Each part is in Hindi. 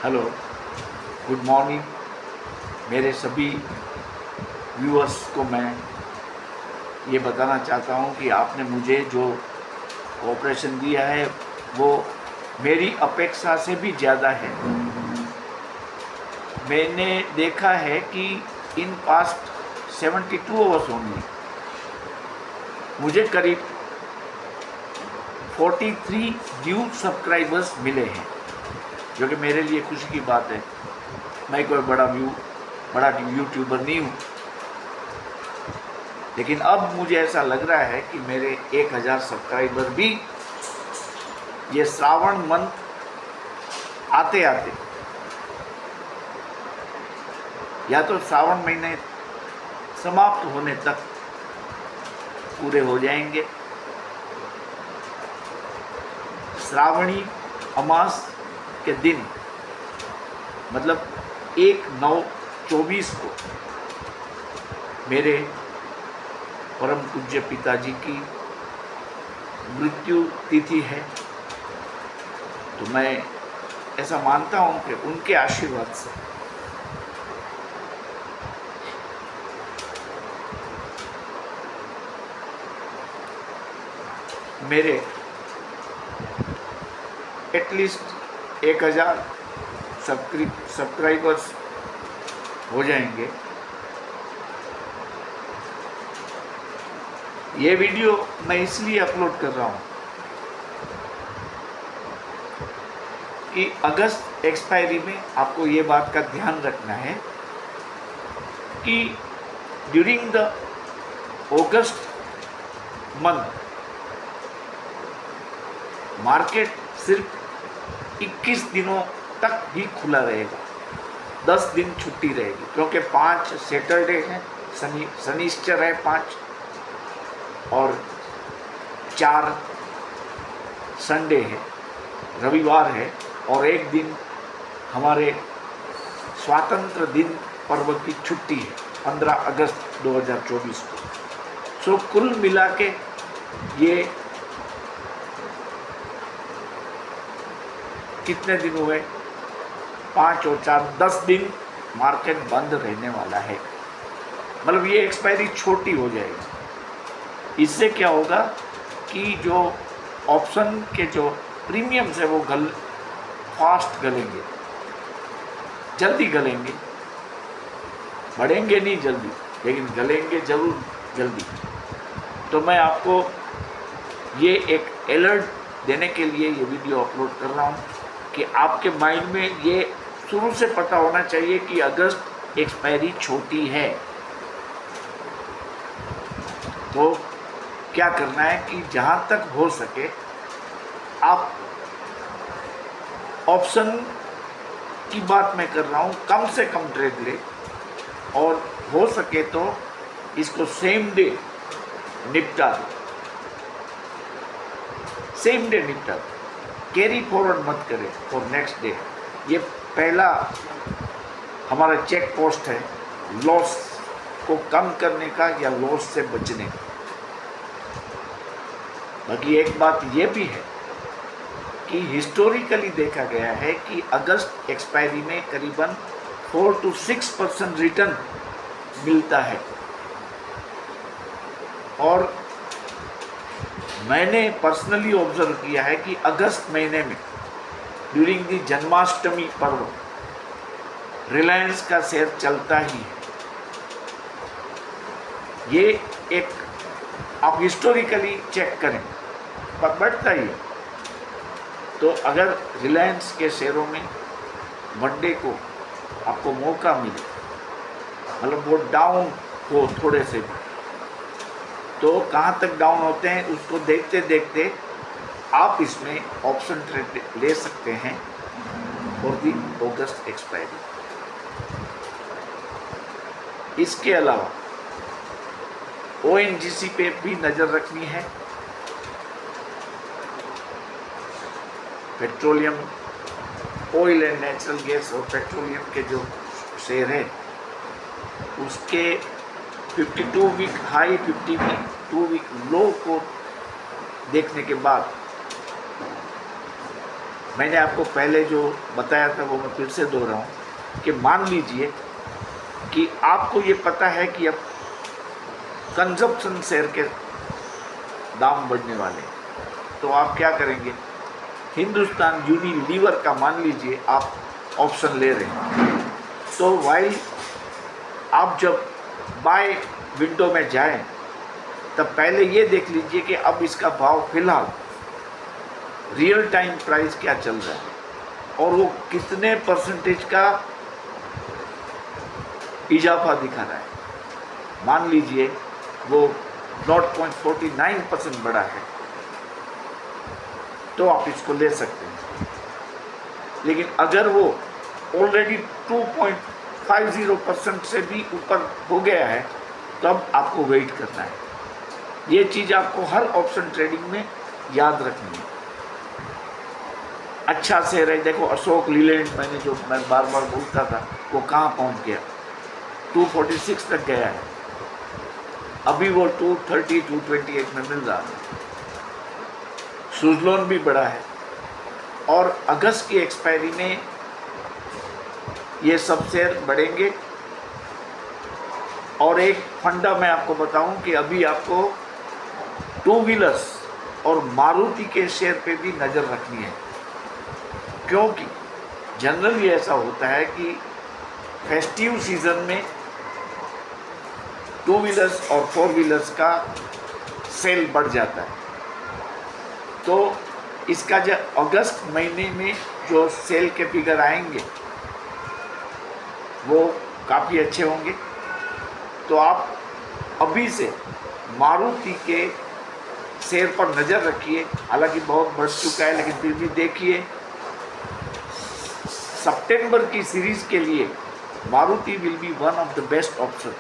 हेलो, गुड मॉर्निंग मेरे सभी व्यूअर्स को मैं ये बताना चाहता हूँ कि आपने मुझे जो कोऑपरेशन दिया है वो मेरी अपेक्षा से भी ज़्यादा है। मैंने देखा है कि इन पास्ट 72 आवर्स ओनली मुझे करीब 43 न्यू सब्सक्राइबर्स मिले हैं, जो कि मेरे लिए खुशी की बात है। मैं कोई बड़ा यूट्यूबर नहीं हूँ, लेकिन अब मुझे ऐसा लग रहा है कि मेरे 1000 सब्सक्राइबर भी ये श्रावण मंथ आते आते या तो श्रावण महीने समाप्त होने तक पूरे हो जाएंगे। श्रावणी अमास के दिन मतलब 1/9/24 को मेरे परम पूज्य पिताजी की मृत्यु तिथि है। तो मैं ऐसा मानता हूँ कि उनके आशीर्वाद से मेरे एटलीस्ट 1000 सब्सक्राइबर्स हो जाएंगे। ये वीडियो मैं इसलिए अपलोड कर रहा हूँ कि अगस्त एक्सपायरी में आपको ये बात का ध्यान रखना है कि during the August month market सिर्फ 21 दिनों तक ही खुला रहेगा। 10 दिन छुट्टी रहेगी, क्योंकि 5 सैटरडे हैं, शनिश्चर है 5 और 4 संडे है, रविवार है और एक दिन हमारे स्वातंत्र दिन पर्व की छुट्टी है 15 अगस्त 2024 को। सो कुल मिला के ये कितने दिन हुए? 5 और 4 10 दिन मार्केट बंद रहने वाला है। मतलब ये एक्सपायरी छोटी हो जाएगी। इससे क्या होगा कि जो ऑप्शन के जो प्रीमियम्स है वो फास्ट गलेंगे, जल्दी गलेंगे, बढ़ेंगे नहीं जल्दी, लेकिन गलेंगे जरूर जल्दी। तो मैं आपको ये एक अलर्ट देने के लिए ये वीडियो अपलोड कर रहा हूँ कि आपके माइंड में ये शुरू से पता होना चाहिए कि अगस्त एक्सपायरी छोटी है। तो क्या करना है कि जहाँ तक हो सके आप ऑप्शन की बात मैं कर रहा हूँ, कम से कम ट्रेड ले और हो सके तो इसको सेम डे निपटा दो। सेम डे निपटा दो, कैरी फॉरवर्ड मत करें फॉर नेक्स्ट डे। ये पहला हमारा चेक पोस्ट है लॉस को कम करने का या लॉस से बचने का। बाकी एक बात ये भी है कि हिस्टोरिकली देखा गया है कि अगस्त एक्सपायरी में करीबन 4 to 6% रिटर्न मिलता है। और मैंने पर्सनली ऑब्जर्व किया है कि अगस्त महीने में ड्यूरिंग दी जन्माष्टमी पर्व रिलायंस का शेयर चलता ही है। ये एक आप हिस्टोरिकली चेक करें, बढ़ता ही है। तो अगर रिलायंस के शेयरों में वनडे को आपको मौका मिले, मतलब वो डाउन हो थोड़े से भी, तो कहाँ तक डाउन होते हैं उसको देखते देखते आप इसमें ऑप्शन ट्रेड ले सकते हैं फॉर दी अगस्त एक्सपायरी। इसके अलावा ONGC पे भी नज़र रखनी है। Petroleum, oil and natural gas और पेट्रोलियम के जो शेयर है उसके 52 वीक हाई 52 वीक लो को देखने के बाद मैंने आपको पहले जो बताया था वो मैं फिर से दोहराऊं कि मान लीजिए कि आपको ये पता है कि अब कंजप्शन शेयर के दाम बढ़ने वाले हैं, तो आप क्या करेंगे? हिंदुस्तान यूनिलीवर का मान लीजिए आप ऑप्शन ले रहे हैं, तो वाइल आप जब बाय विंडो में जाएं तब पहले ये देख लीजिए कि अब इसका भाव फिलहाल रियल टाइम प्राइस क्या चल रहा है और वो कितने परसेंटेज का इजाफा दिखा रहा है। मान लीजिए वो 0.49% बढ़ा है तो आप इसको ले सकते हैं, लेकिन अगर वो ऑलरेडी 2.50% से भी ऊपर हो गया है तब आपको वेट करना है। ये चीज़ आपको हर ऑप्शन ट्रेडिंग में याद रखनी है। अच्छा शेयर है, देखो अशोक लीलैंड मैं बार बार बोलता था, वो कहाँ पहुँच गया? 246 तक गया है, अभी वो 230 228 में मिल रहा है। सुजलोन भी बढ़ा है और अगस्त की एक्सपायरी में ये सब शेयर बढ़ेंगे। और एक फंडा मैं आपको बताऊं कि अभी आपको टू व्हीलर्स और मारुति के शेयर पे भी नज़र रखनी है, क्योंकि जनरली ऐसा होता है कि फेस्टिव सीज़न में टू व्हीलर्स और फोर व्हीलर्स का सेल बढ़ जाता है। तो इसका जो अगस्त महीने में जो सेल के फिगर आएंगे वो काफ़ी अच्छे होंगे। तो आप अभी से मारुति के शेयर पर नज़र रखिए। हालांकि बहुत बढ़ चुका है, लेकिन फिर भी देखिए सितंबर की सीरीज़ के लिए Maruti will be one of the best option,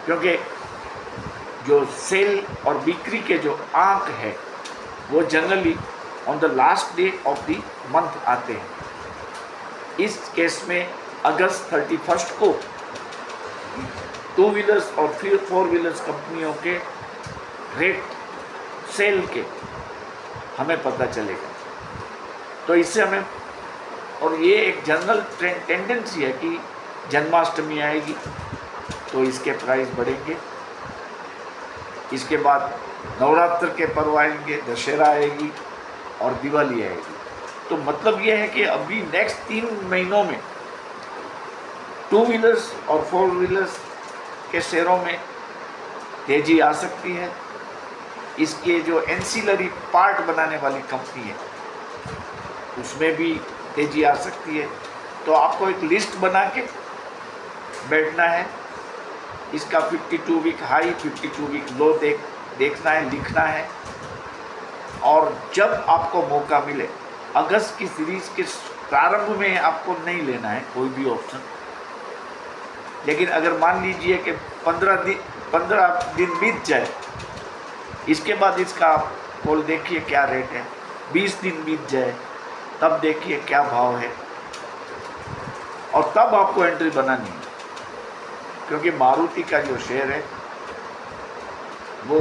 क्योंकि जो सेल और बिक्री के जो आंक है वो generally on the last day of the month आते हैं। इस केस में अगस्त 31 को टू व्हीलर्स और फोर व्हीलर्स कंपनियों के रेट सेल के हमें पता चलेगा। तो इससे हमें, और ये एक जनरल टेंडेंसी है कि जन्माष्टमी आएगी तो इसके प्राइस बढ़ेंगे, इसके बाद नवरात्र के पर्व आएंगे, दशहरा आएगी और दिवाली आएगी। तो मतलब ये है कि अभी नेक्स्ट 3 महीनों में टू व्हीलर्स और फोर व्हीलर्स के शेयरों में तेज़ी आ सकती है। इसके जो एंसिलरी पार्ट बनाने वाली कंपनी है उसमें भी तेज़ी आ सकती है। तो आपको एक लिस्ट बना के बैठना है, इसका 52 वीक हाई 52 वीक लो देखना है, लिखना है। और जब आपको मौका मिले, अगस्त की सीरीज़ के प्रारंभ में आपको नहीं लेना है कोई भी ऑप्शन, लेकिन अगर मान लीजिए कि 15 दिन बीत जाए, इसके बाद इसका आप कॉल देखिए क्या रेट है, 20 दिन बीत जाए तब देखिए क्या भाव है, और तब आपको एंट्री बनानी है। क्योंकि मारुति का जो शेयर है वो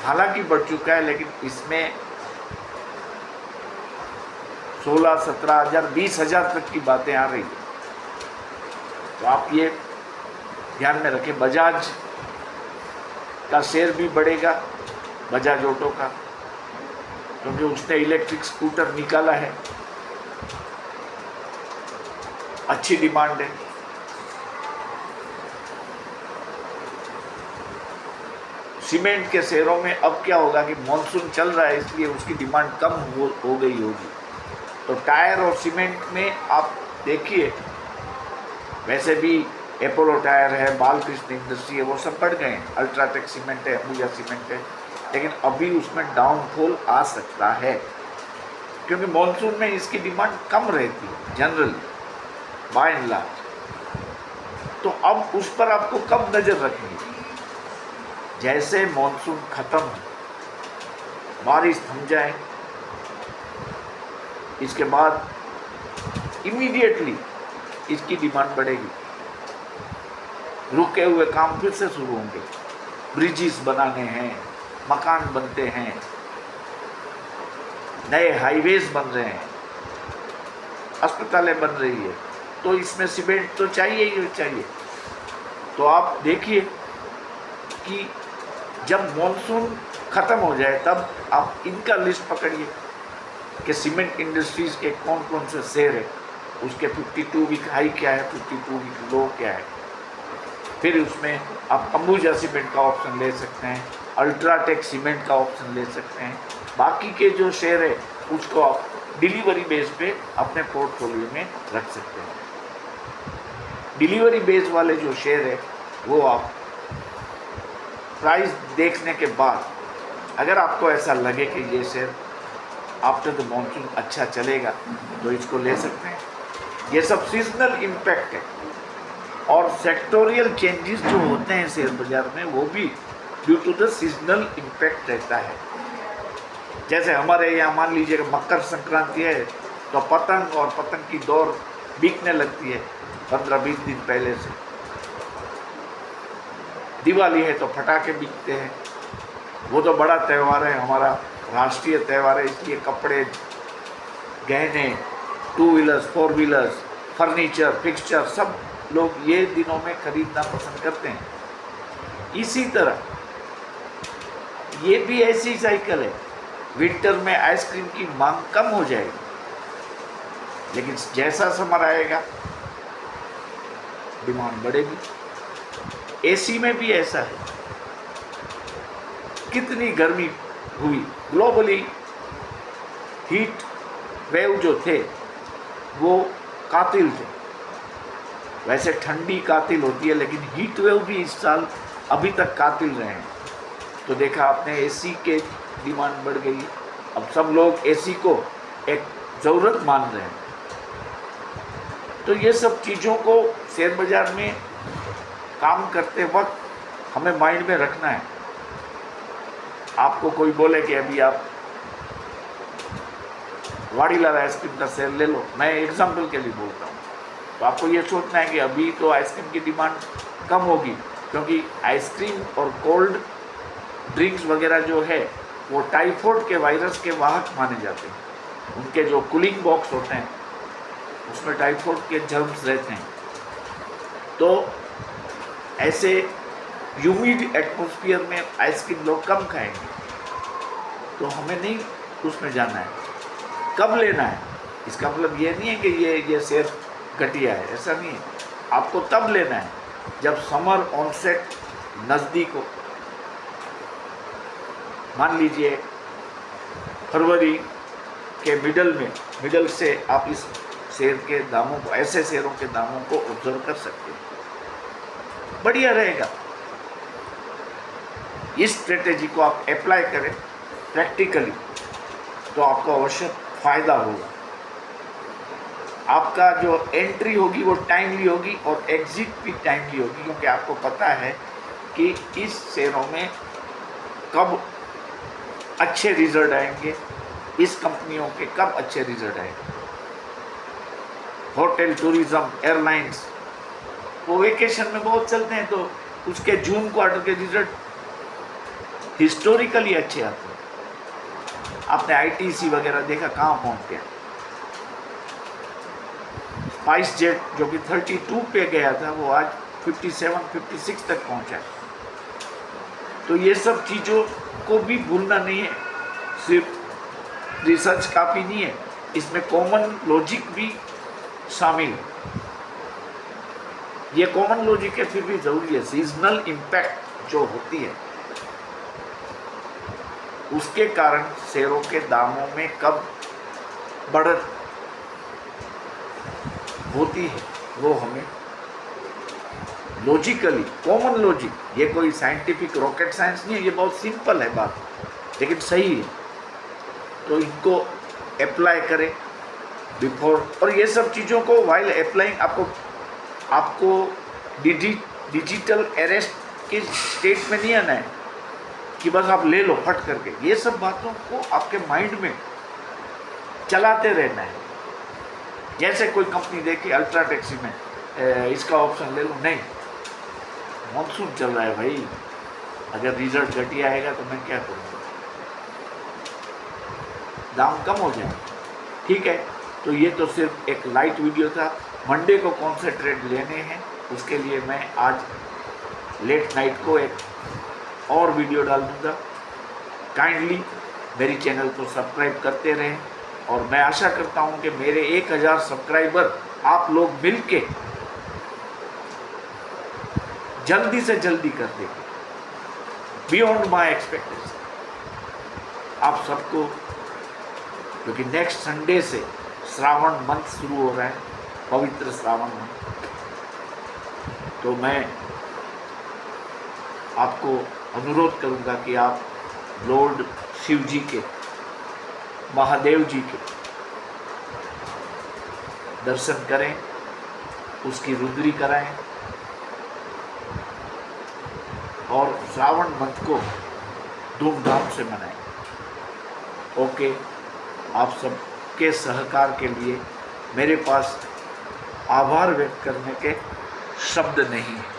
हालांकि बढ़ चुका है, लेकिन इसमें 16-17 हज़ार 20 हज़ार तक की बातें आ रही है। तो आप ये ध्यान में रखें। बजाज का शेयर भी बढ़ेगा, बजाज ऑटो का, क्योंकि उसने इलेक्ट्रिक स्कूटर निकाला है, अच्छी डिमांड है। सीमेंट के शेयरों में अब क्या होगा कि मॉनसून चल रहा है इसलिए उसकी डिमांड कम हो गई होगी। तो टायर और सीमेंट में आप देखिए, वैसे भी अपोलो टायर है, बालकृष्ण इंडस्ट्री है, वो सब बढ़ गए हैं, अल्ट्राटेक सीमेंट है, अंबुजा सीमेंट है, लेकिन अभी उसमें डाउनफॉल आ सकता है क्योंकि मॉनसून में इसकी डिमांड कम रहती है जनरली बाय एंड लार्ज। तो अब उस पर आपको कब नज़र रखनी है? जैसे मॉनसून ख़त्म हो, बारिश थम जाए, इसके बाद इमीडिएटली इसकी डिमांड बढ़ेगी, रुके हुए काम फिर से शुरू होंगे, ब्रिजेस बनाने हैं, मकान बनते हैं, नए हाईवेज बन रहे हैं, अस्पतालें बन रही है, तो इसमें सीमेंट तो चाहिए ही चाहिए। तो आप देखिए कि जब मॉनसून ख़त्म हो जाए तब आप इनका लिस्ट पकड़िए कि सीमेंट इंडस्ट्रीज़ के कौन कौन से शेयर है, उसके 52 वीक हाई क्या है, 52 वीक लो क्या है। फिर उसमें आप अंबुजा सीमेंट का ऑप्शन ले सकते हैं, अल्ट्राटेक सीमेंट का ऑप्शन ले सकते हैं। बाकी के जो शेयर है उसको आप डिलीवरी बेस पे अपने पोर्टफोलियो में रख सकते हैं। डिलीवरी बेस वाले जो शेयर है वो आप प्राइस देखने के बाद अगर आपको ऐसा लगे कि ये शेयर आफ्टर द मॉनसून अच्छा चलेगा तो इसको ले सकते हैं। ये सब सीजनल इम्पैक्ट है और सेक्टोरियल चेंजेस जो होते हैं शेयर बाजार में वो भी due to the seasonal impact रहता है। जैसे हमारे यहाँ मान लीजिए मकर संक्रांति है तो पतंग और पतंग की दौड़ बिकने लगती है 15-20 दिन पहले से। दिवाली है तो पटाखे बिकते हैं, वो तो बड़ा त्यौहार है, हमारा राष्ट्रीय त्यौहार है, इसलिए कपड़े, गहने, 2 व्हीलर्स 4 व्हीलर्स, फर्नीचर, फिक्सचर सब लोग ये दिनों में खरीदना पसंद करते हैं। इसी तरह ये भी ऐसी साइकिल है, विंटर में आइसक्रीम की मांग कम हो जाएगी, लेकिन जैसा समर आएगा डिमांड बढ़ेगी। एसी में भी ऐसा है, कितनी गर्मी हुई ग्लोबली, हीट वेव जो थे वो कातिल थे। वैसे ठंडी कातिल होती है लेकिन हीट वेव भी इस साल अभी तक कातिल रहे हैं। तो देखा आपने एसी के डिमांड बढ़ गई, अब सब लोग एसी को एक ज़रूरत मान रहे हैं। तो ये सब चीज़ों को शेयर बाजार में काम करते वक्त हमें माइंड में रखना है। आपको कोई बोले कि अभी आप वाडीलाल आइसक्रीम का शेयर ले लो, मैं एग्जाम्पल के लिए बोलता हूँ, तो आपको ये सोचना है कि अभी तो आइसक्रीम की डिमांड कम होगी क्योंकि आइसक्रीम और कोल्ड ड्रिंक्स वगैरह जो है वो टाइफॉइड के वायरस के वाहक माने जाते हैं। उनके जो कूलिंग बॉक्स होते हैं उसमें टाइफॉइड के जर्म्स रहते हैं। तो ऐसे ह्यूमिड एटमॉस्फेयर में आइसक्रीम लोग कम खाएंगे, तो हमें नहीं उसमें जाना है। कब लेना है इसका मतलब ये नहीं है कि ये शेयर घटिया है, ऐसा नहीं है। आपको तब लेना है जब समर ऑनसेट नज़दीक हो। मान लीजिए फरवरी के मिडल से आप इस शेयर के दामों को, ऐसे शेयरों के दामों को ऑब्जर्व कर सकते हैं, बढ़िया रहेगा। इस स्ट्रेटेजी को आप अप्लाई करें प्रैक्टिकली तो आपको अवश्य फ़ायदा होगा। आपका जो एंट्री होगी वो टाइमली होगी और एग्जिट भी टाइमली होगी, क्योंकि आपको पता है कि इस शेयरों में कब अच्छे रिजल्ट आएंगे, इस कंपनियों के कब अच्छे रिजल्ट आएंगे। होटल, टूरिज्म, एयरलाइंस वो वेकेशन में बहुत चलते हैं, तो उसके जून क्वार्टर के रिजल्ट हिस्टोरिकली अच्छे आते हैं। आपने आईटीसी वगैरह देखा कहाँ पहुँच गया। स्पाइस जेट जो कि 32 पे गया था वो आज 57-56 तक पहुँचा। तो ये सब चीज़ों को भी भूलना नहीं है, सिर्फ रिसर्च काफ़ी नहीं है, इसमें कॉमन लॉजिक भी शामिल है। ये कॉमन लॉजिक है फिर भी ज़रूरी है। सीजनल इम्पैक्ट जो होती है उसके कारण शेयरों के दामों में कब बढ़त होती है वो हमें लॉजिकली, कॉमन लॉजिक, ये कोई साइंटिफिक रॉकेट साइंस नहीं है, ये बहुत सिंपल है बात, लेकिन सही है। तो इनको अप्लाई करें बिफोर, और ये सब चीज़ों को वाइल अप्लाइंग आपको डिजिटल अरेस्ट के स्टेट में नहीं आना है कि बस आप ले लो फट करके। ये सब बातों को आपके माइंड में चलाते रहना है। जैसे कोई कंपनी देखी अल्ट्राटेक में इसका ऑप्शन ले लो, नहीं, मॉनसून चल रहा है भाई, अगर रिजल्ट घटिया आएगा तो मैं क्या करूँगा। दाम कम हो जाए। ठीक है, तो ये तो सिर्फ एक लाइट वीडियो था। मंडे को कौन से ट्रेड लेने हैं उसके लिए मैं आज लेट नाइट को एक और वीडियो डाल दूँगा। काइंडली मेरी चैनल को सब्सक्राइब करते रहें और मैं आशा करता हूँ कि मेरे 1000 सब्सक्राइबर आप लोग मिल के जल्दी से जल्दी कर देंगे, बियॉन्ड माई एक्सपेक्टेशन। आप सबको, क्योंकि नेक्स्ट संडे से श्रावण मंथ शुरू हो रहा है, पवित्र श्रावण मंथ, तो मैं आपको अनुरोध करूंगा कि आप लॉर्ड शिव जी के, महादेव जी के दर्शन करें, उसकी रुद्री कराएं और श्रावण मंथ को धूमधाम से मनाएं। ओके, आप सबके सहकार के लिए मेरे पास आभार व्यक्त करने के शब्द नहीं है।